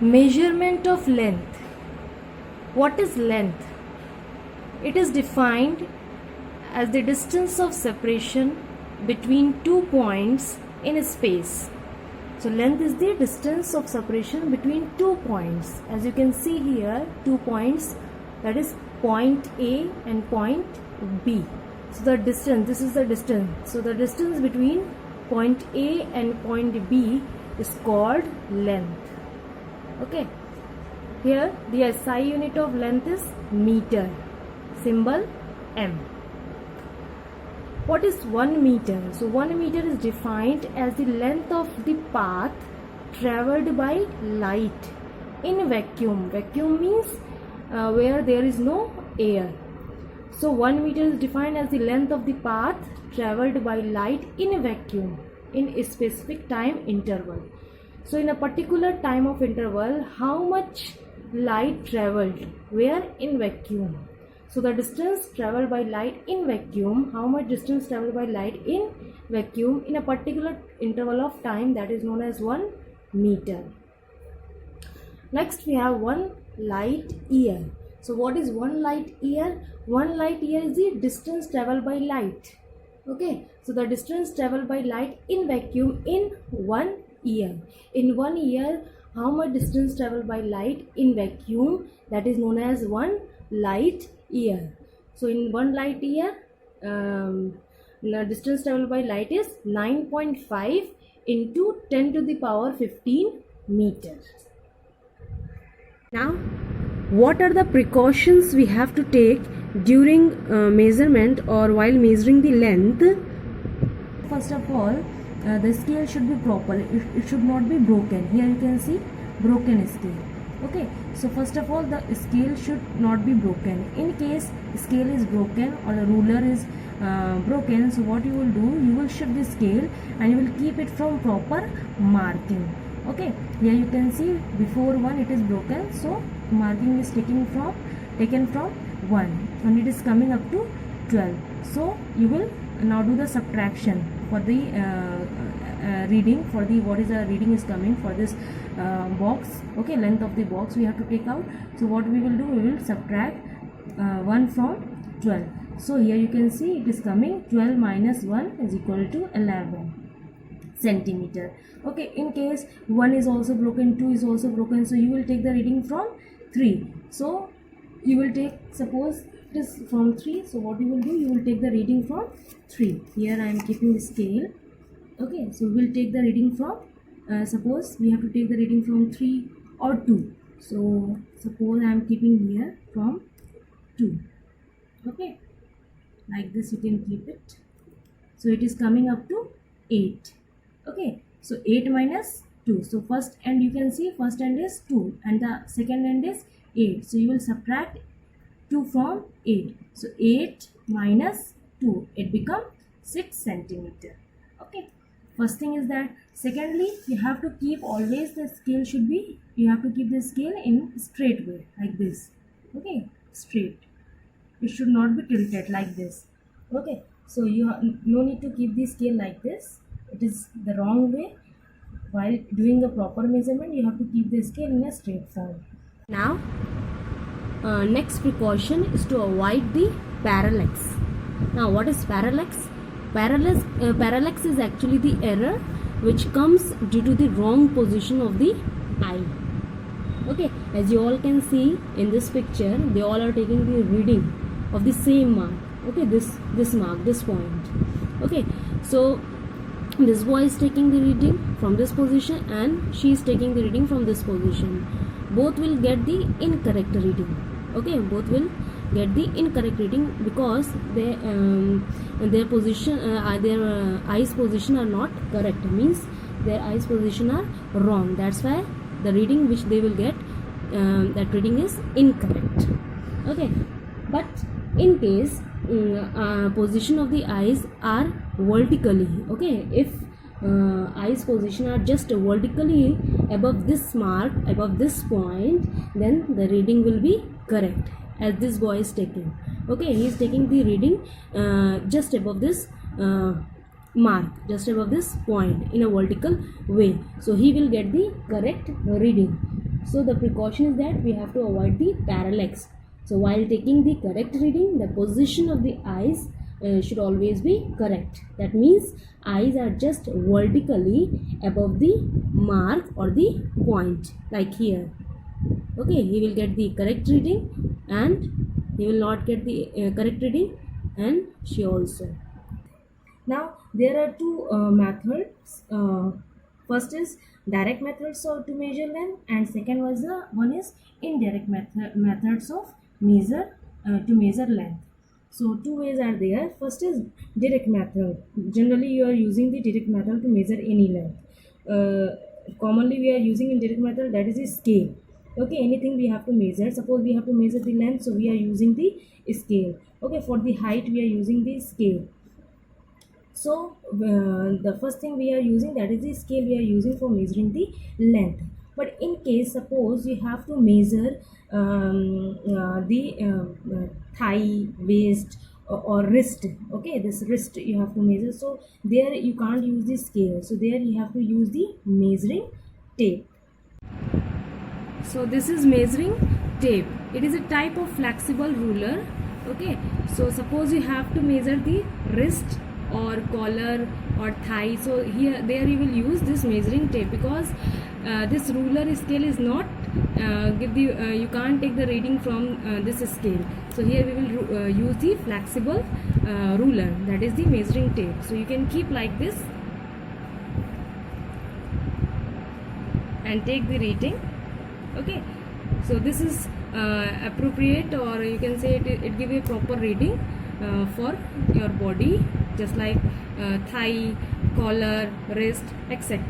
Measurement of length. What is length? It is defined as the distance of separation between 2 points in a space. So length is the distance of separation between 2 points. As you can see here, 2 points, that is point A and point B. So the distance, this is the distance. So the distance between point A and point B is called length. Okay. Here the SI unit of length is meter. Symbol M. What is 1 meter? So 1 meter is defined as the length of the path traveled by light in vacuum. Vacuum means where there is no air. So 1 meter is defined as the length of the path traveled by light in a vacuum in a specific time interval. So in a particular time of interval, how much light traveled? Where? In vacuum. So the distance traveled by light in vacuum, how much distance traveled by light in vacuum in a particular interval of time, that is known as 1 meter. Next we have 1 light year. So what is 1 light year? 1 light year is the distance traveled by light. Okay, so the distance traveled by light in vacuum in 1 year. In 1 year, how much distance traveled by light in vacuum? That is known as 1 light year. So in 1 light year, the distance traveled by light is 9.5 into 10 to the power 15 meters. Now, what are the precautions we have to take during measurement or while measuring the length? First of all, the scale should be proper. It should not be broken. Here you can see broken scale. Okay, so first of all, the scale should not be broken. In case scale is broken or the ruler is broken, so what you will do, you will shift the scale and you will keep it from proper marking. Okay, here you can see before 1 it is broken, so marking is taken from 1 and it is coming up to 12. So you will now do the subtraction for the reading, for the what is the reading is coming for this box. Okay, length of the box we have to take out. So what we will do, we will subtract 1 from 12. So here you can see it is coming 12 minus 1 is equal to 11 centimeter. Okay, in case 1 is also broken, 2 is also broken, so you will take the reading from 3. So you will take, suppose it is from 3, so what you will do, you will take the reading from 3. Here I am keeping the scale. Okay, so we will take the reading from suppose we have to take the reading from 3 or 2. So suppose I am keeping here from 2. Okay, like this you can keep it. So it is coming up to 8. Okay, so 8 minus 2. So first end, you can see first end is 2 and the second end is 8. So you will subtract 2 from 8. So 8 minus 2, it becomes 6 centimeter. Okay, first thing is that. Secondly, you have to keep always the scale should be, you have to keep the scale in straight way like this. Okay, straight. It should not be tilted like this. Okay, so you have no need to keep the scale like this. It is the wrong way. While doing the proper measurement, you have to keep the scale in a straight form. Now, next precaution is to avoid the parallax. Now, what is parallax? Parallax is actually the error which comes due to the wrong position of the eye. Okay, as you all can see in this picture, they all are taking the reading of the same mark. Okay, this mark, this point. Okay, so this boy is taking the reading from this position and she is taking the reading from this position. Both will get the incorrect reading. Okay, both will get the incorrect reading because their position, their eyes position are not correct. Means their eyes position are wrong. That's why the reading which they will get, that reading is incorrect. Okay, but in case position of the eyes are vertically, okay, if eyes position are just vertically above this mark, above this point, then the reading will be correct, as this boy is taking. Okay, he is taking the reading just above this mark, just above this point in a vertical way, so he will get the correct reading. So the precaution is that we have to avoid the parallax. So while taking the correct reading, the position of the eyes should always be correct. That means eyes are just vertically above the mark or the point, like here. Okay, he will get the correct reading and he will not get the correct reading, and she also. Now there are two methods. First is direct methods of to measure length, and second was the one is indirect methods of measure to measure length. So two ways are there. First is direct method. Generally you are using the direct method to measure any length. Commonly we are using in direct method, that is a scale. Okay, anything we have to measure, suppose we have to measure the length, so we are using the scale. Okay, for the height we are using the scale. So the first thing we are using, that is the scale we are using for measuring the length. But in case suppose you have to measure the thigh, waist or wrist, okay, this wrist you have to measure, so there you can't use the scale, so there you have to use the measuring tape. So this is measuring tape. It is a type of flexible ruler. Okay, so suppose you have to measure the wrist or collar or thigh, so here there you will use this measuring tape, because this ruler scale is not you can't take the reading from this scale. So here we will use the flexible ruler, that is the measuring tape. So you can keep like this and take the reading. Okay, so this is appropriate, or you can say it give a proper reading for your body, just like thigh, collar, wrist, etc.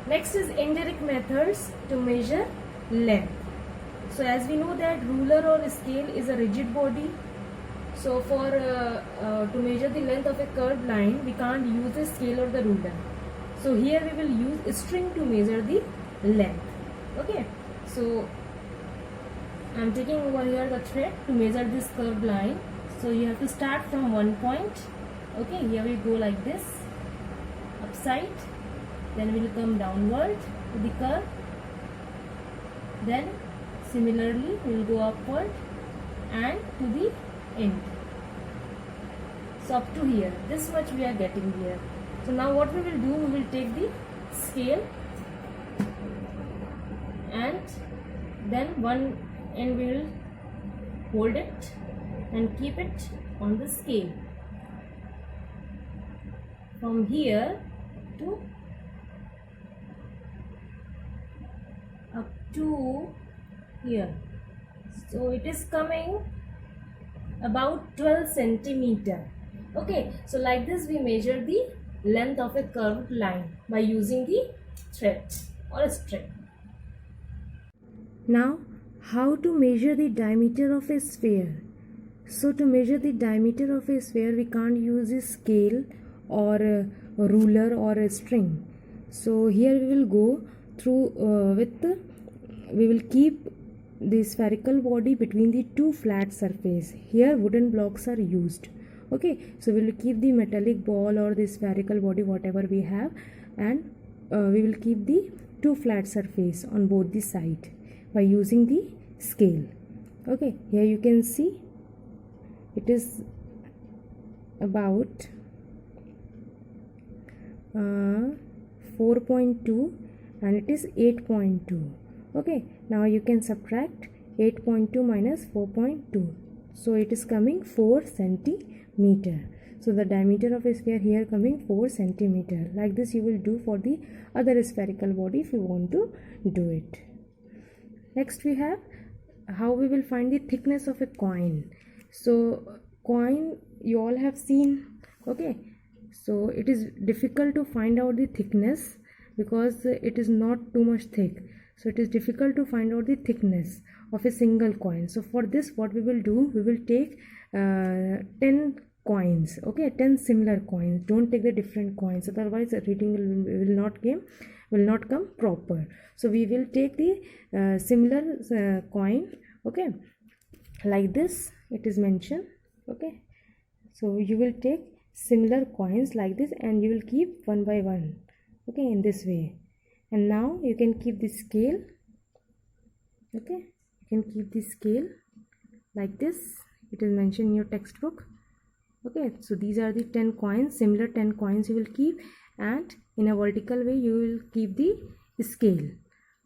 Next is indirect methods to measure length. So as we know that ruler or scale is a rigid body, so for to measure the length of a curved line, we can't use the scale or the ruler. So here we will use a string to measure the length. Okay, so I am taking over here the thread to measure this curved line. So you have to start from one point. Okay, here we go like this, upside, then we will come downward to the curve, then similarly we will go upward and to the end. So up to here, this much we are getting here. So now what we will do, we will take the scale and then one end we will hold it and keep it on the scale from here to up to here. So it is coming about 12 centimeter. Okay, so like this we measure the length of a curved line by using the thread or a string. Now, how to measure the diameter of a sphere? So to measure the diameter of a sphere, we can't use a scale or a ruler or a string. So here we will go through we will keep the spherical body between the two flat surface. Here wooden blocks are used. Okay, so we will keep the metallic ball or the spherical body, whatever we have, and we will keep the two flat surface on both the side by using the scale. Okay, here you can see it is about 4.2 and it is 8.2. Okay, now you can subtract 8.2 minus 4.2, so it is coming 4 centimeter. So the diameter of a sphere here coming 4 centimeter. Like this you will do for the other spherical body if you want to do it. Next we have how we will find the thickness of a coin. So coin you all have seen. Okay, so it is difficult to find out the thickness because it is not too much thick. So it is difficult to find out the thickness of a single coin. So for this what we will do, we will take 10 coins. Okay, 10 similar coins. Don't take the different coins, otherwise the reading will not come proper. So we will take the similar coin. Okay, like this it is mentioned. Okay, so you will take similar coins like this and you will keep one by one. Okay, in this way, And now you can keep the scale. Okay, you can keep the scale like this. It is mentioned in your textbook. Okay, so these are the 10 coins, similar 10 coins you will keep, and in a vertical way you will keep the scale.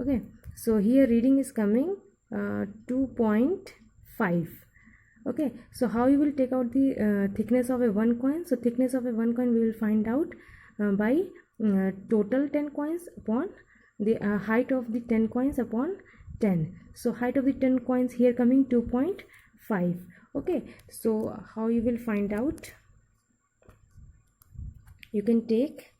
Okay, so here reading is coming 2.5. okay, so how you will take out the thickness of a one coin? So thickness of a one coin we will find out by total 10 coins upon the height of the 10 coins upon 10. So height of the 10 coins here coming 2.5. okay, so how you will find out? You can take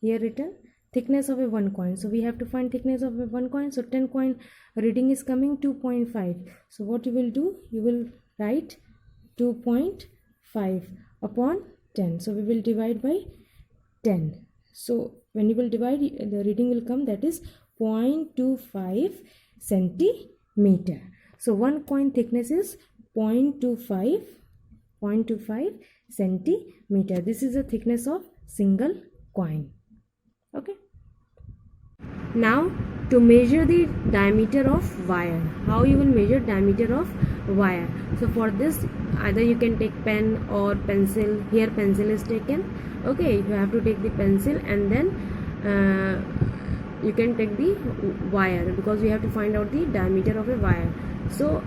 here written thickness of a one coin. So we have to find thickness of a one coin. So 10 coin reading is coming 2.5. so what you will do? You will write 2.5 upon 10. So we will divide by 10. So when you will divide, the reading will come, that is 0.25 centimeter. So one coin thickness is 0.25 centimeter. This is the thickness of single coin. Okay, now to measure the diameter of wire, how you will measure diameter of wire? So for this, either you can take pen or pencil. Here pencil is taken. Okay, you have to take the pencil, and then you can take the wire, because we have to find out the diameter of a wire. So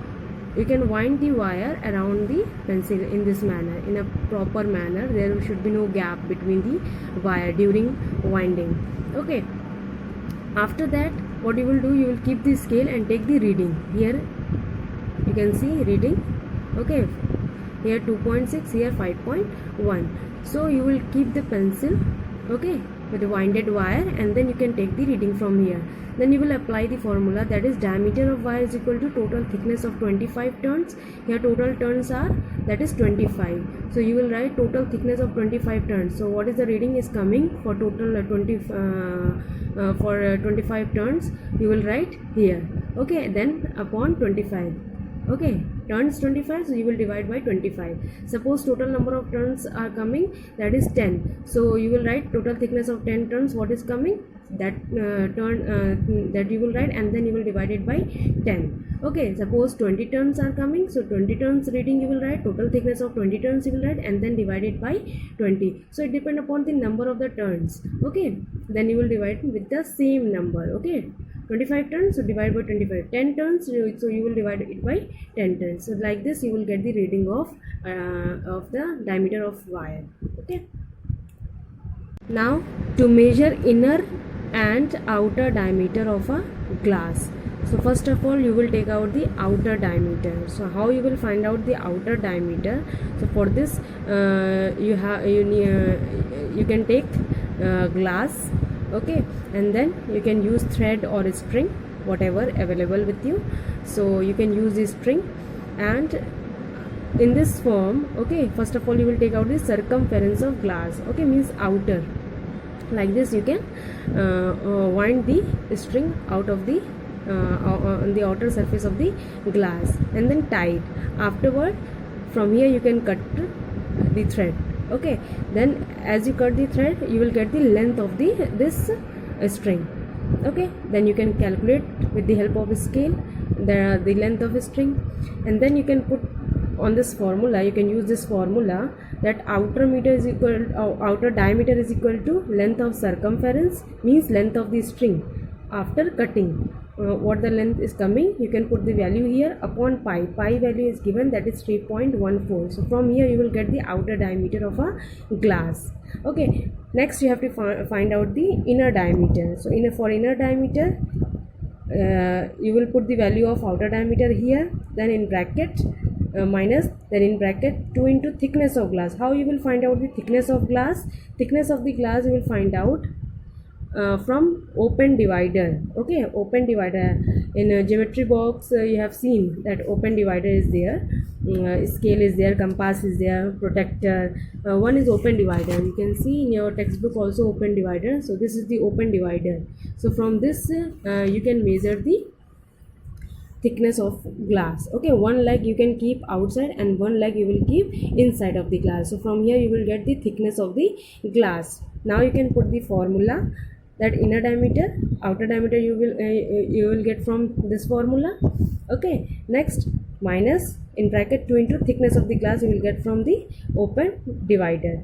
you can wind the wire around the pencil in this manner, in a proper manner. There should be no gap between the wire during winding. Okay, after that what you will do? You will keep the scale and take the reading. Here you can see reading. Okay, here 2.6, here 5.1. so you will keep the pencil, okay, with the winded wire, and then you can take the reading from here. Then you will apply the formula, that is diameter of wire is equal to total thickness of 25 turns. Here total turns are, that is 25. So you will write total thickness of 25 turns. So what is the reading is coming for total 25 turns? You will write here. Okay, then upon 25. Okay, turns 25, so you will divide by 25. Suppose total number of turns are coming, that is 10. So you will write total thickness of 10 turns. What is coming? That that you will write, and then you will divide it by 10. Okay, suppose 20 turns are coming, so 20 turns reading you will write, total thickness of 20 turns you will write, and then divide it by 20. So it depends upon the number of the turns. Okay, then you will divide with the same number. Okay, 25 turns, so divide by 25. 10 turns, so you will divide it by 10 turns. So like this you will get the reading of the diameter of wire. Okay, now to measure inner and outer diameter of a glass. So first of all you will take out the outer diameter. So how you will find out the outer diameter? So for this you can take glass, okay, and then you can use thread or string, whatever available with you. So you can use this string, and in this form, okay, first of all you will take out the circumference of glass, okay, means outer. Like this you can wind the string out of the on the outer surface of the glass, and then tie it. Afterward from here you can cut the thread. Okay, then as you cut the thread you will get the length of this string. Okay, then you can calculate with the help of a scale the length of a string, and then you can put on this formula. You can use this formula, that outer diameter is equal to length of circumference, means length of the string. After cutting, what the length is coming, you can put the value here upon pi. Pi value is given, that is 3.14. so from here you will get the outer diameter of a glass. Okay, next you have to find out the inner diameter. So for inner diameter you will put the value of outer diameter here, then in bracket minus, then in bracket 2 into thickness of glass. How you will find out the thickness of glass? Thickness of the glass you will find out from open divider. Okay, open divider in a geometry box you have seen that open divider is there, scale is there, compass is there, protector. One is open divider. You can see in your textbook also open divider. So this is the open divider. So from this you can measure the thickness of glass. Okay, one leg you can keep outside and one leg you will keep inside of the glass. So from here you will get the thickness of the glass. Now you can put the formula, that inner diameter, outer diameter you will get from this formula. Okay, next minus in bracket 2 into thickness of the glass you will get from the open divider.